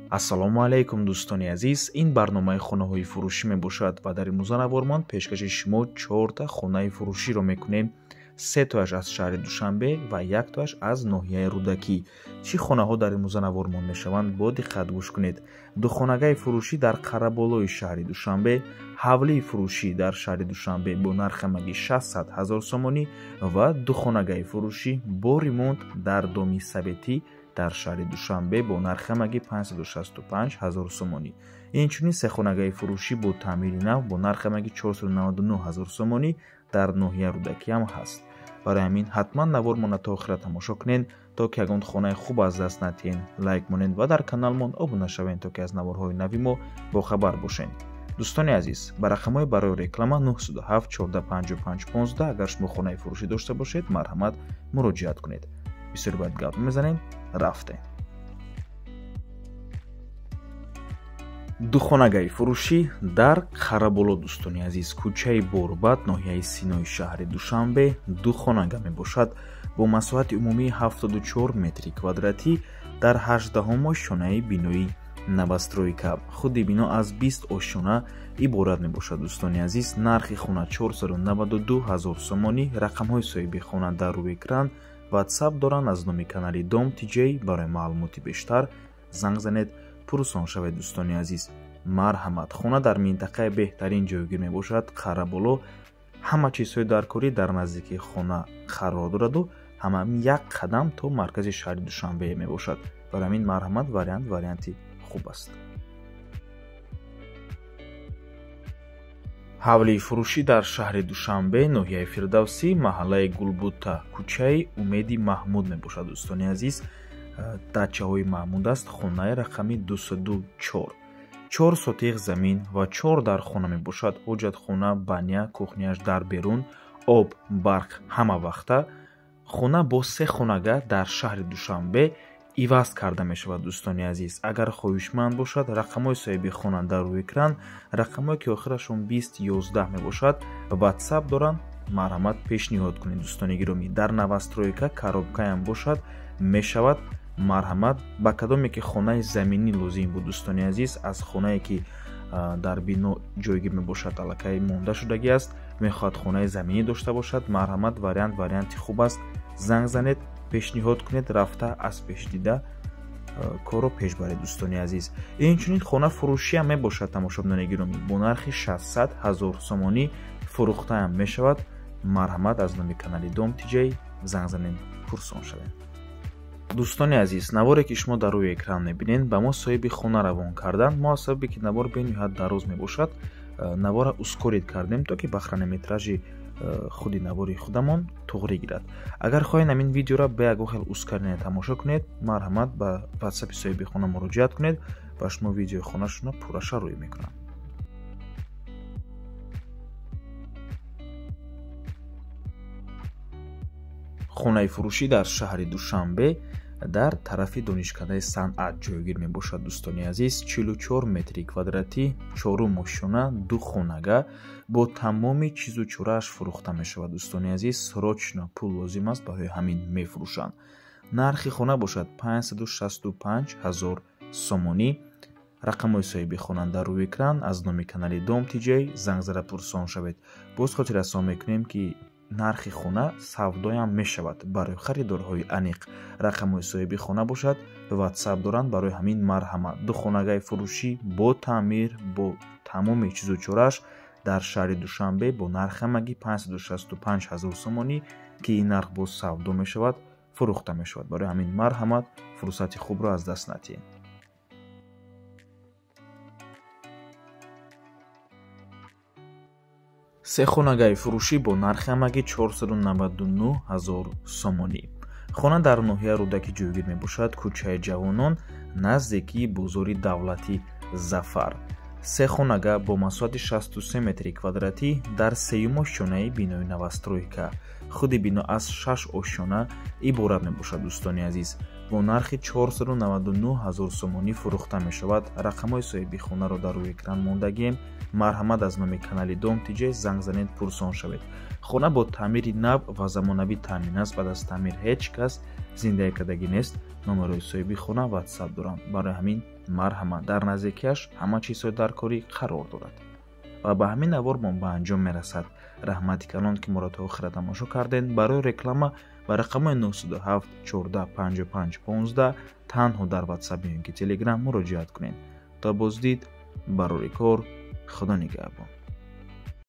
ассалому алайкум дӯстони азиз, ин барномаи хонаҳои фурӯшӣ мебошад ва дар имрӯза навормон пешкаши шумо 4 хонаи фурӯширо мекунем. 3 тояш аз шаҳри Душанбе ва 1 тояш аз ноҳияи Рӯдакӣ. Чӣ хонаҳо дар имрӯза навормон мешаванд? Бо диққат гӯш кунед. Духонагаи фурӯшӣ дар қараболои шаҳри Душанбе, ҳавлии фурӯшӣ дар шаҳри Душанбе бо нархамагӣ 600 000 сомонӣ ва духонагаи фурӯшӣ бо ремонт дар доми Сабетӣ дар шаҳри Душанбе бо нархамагӣ 565 000 сомонӣ. Инчунин сехонагаи фурӯшӣ бо таъмири нав бо нархамагӣ 499 000 сомонӣ дар ноҳияи Рӯдакӣ ҳам ҳаст. барои ҳамин ҳатман навормона то охира тамошо кунед, то ки ягон хонаи хуб аз даст надиҳед. Лайк монед ва дар каналмон обуна шавед, то ки аз наворҳои нави мо бохабар бошед. дӯстони азиз, ба рақамҳои барои реклама 907 14 55 15 агар шумо хонаи фурӯшӣ дошта бошед, марҳамат муроҷиат кунед. бисёр бояд гап мезанем, рафтем. духонагаи фурӯшӣ дар қараболо дӯстони азиз, кӯчаи Борбад, ноҳияи Синои шаҳри Душанбе. Духонага мебошад бо масоҳати умумии 74 метри квадратӣ дар 18-ум ошшонаи бинои новостройка. худи бино аз 20 ошшона иборат мебошад. дӯстони азиз, нархи хона 492 000 сомонӣ. рақамҳои соҳиби хона дар рӯи экран ватсап доранд. аз номи канали Дом Тиҷей барои маълумоти бештар занг занед, пурсон шавед. дӯстони азиз, марҳамат. хона дар минтақаи беҳтарин ҷойгир мебошад. қараболо ҳама чизҳои даркорӣ дар наздики хона қарор дораду ҳама як қадам то маркази шаҳри Душанбе мебошад. барои ҳамин марҳамат, варианти хуб аст. ҳавлии фурӯшӣ дар шаҳри Душанбе, ноҳияи Фирдавсӣ, маҳаллаи Гулбута, кӯчаи Умеди Маҳмуд мебошад. дӯстони азиз, дачаҳои Маҳмуд аст. хонаи рақами 204, 4 сотиқ замин ва 4 дар хона мебошад. ҳоҷатхона, баня, кухняш дар берун, об, барқ ҳама вақта. хона бо 3 хонага дар шаҳри Душанбе иваз карда мешавад. дӯстони азиз, агар хоҳишманд бошад, рақамҳои соҳиби хона дар рӯи экран, рақамҳое ки охирашон 2011 мебошад, ватсап доранд. марҳамат, пешниҳод кунед. дӯстони гиромӣ, дар новостройка коробкаам бошад, мешавад. марҳамат, ба кадоме ки хонаи заминӣ лозим буд, дӯстони азиз, аз хонае ки дар бино ҷойгир мебошад аллакай монда шудагӣ аст, мехоҳад хонаи заминӣ дошта бошад, марҳамат, варианти хуб аст. занг занед, пешниҳод кунед, рафта аз пеш дида корро пеш баред. дӯстони азиз, инчунин хона фурӯшӣ ҳам мебошад. тамошобинони гиромӣ, бо нархи 600 000 сомонӣ фурӯхтаам мешавад. марҳамат, аз номи канали Дом Тиҷей занг занед, пурсон шавед. дӯстони азиз, наворе ки шумо дар рӯи экран мебинед, ба мо соҳиби хона равон карданд. мо аз сабаби ки навор бениҳоят дароз мебошад, навора ускорид кардем, то ки ба хронометражи худи навори худамон туғри гирад. агар хоҳед ҳамин видеоро ба ягон хел ускорена тамошо кунед, марҳамат, ба ватсапи соҳиби хона муроҷиат кунед ва шумо видеои хонашона пурраша рӯй мекунад. хонаи фурӯшӣ дар шаҳри Душанбе дар тарафи донишкадаи санъат ҷойгир мебошад. дӯстони азиз, 44 метри квадратӣ, 4 ошшона, 2 хонага бо тамоми чизу чорааш фурӯхта мешавад. дӯстони азиз, срочно пул лозим аст, барои ҳамин мефурӯшанд. нархи хона бошад 565 000 сомонӣ. рақамҳои соҳиби хона дар рӯи экран. аз номи канали Дом Тиҷей занг зада пурсон шавед. боз хотиррасон мекунем ки нархи хона савдоям мешавад барои харидорҳои аниқ. рақамҳои соҳиби хона бошад, ватсап доранд. барои ҳамин марҳамат, духонагаи фурӯшӣ бо таъмир, бо тамоми чизу чорааш дар шаҳри Душанбе бо нархамагӣ 565 000 сомонӣ, ки ин нарх боз савдо мешавад, фурӯхта мешавад. барои ҳамин марҳамат, фурсати хубро аз даст надиҳед. сехонагаи фурӯшӣ бо нархамагӣ 499 000 сомонӣ. хона дар ноҳияи Рӯдакӣ ҷойгир мебошад. кӯчаи Ҷавонон, наздики бозори давлати Зафар. 3 хонага бо масоҳати 63 метри квадратӣ дар 3-ум ошшонаи бинои новостройка. худи бино аз 6 ошшона иборат мебошад. дӯстони азиз, бо нархи 499 000 сомонӣ фурӯхта мешавад. рақамҳои соҳиби хонаро дар рӯи экран мондагием. марҳамат, аз номи канали Дом Тиҷей занг занед, пурсон шавед. хона бо таъмири нав ва замонавӣ таъмин аст. баъд аз таъмир ҳеҷ кас зиндаи кардагӣ нест. номерои соҳиби хона ватсап доранд. барои ҳамин марҳама дар наздикиаш ҳама чизро дар корӣ қарор дорад. ва ба ҳамин навор мо ба анҷом мерасад. раҳмати калон ки моро то охира тамошо карден. Барои реклама ба рақамои 97 14 55 15 танҳо дар WhatsApp ё ки Telegram муроҷиат кунед. Та боздид барори кор. худо нигаҳбон.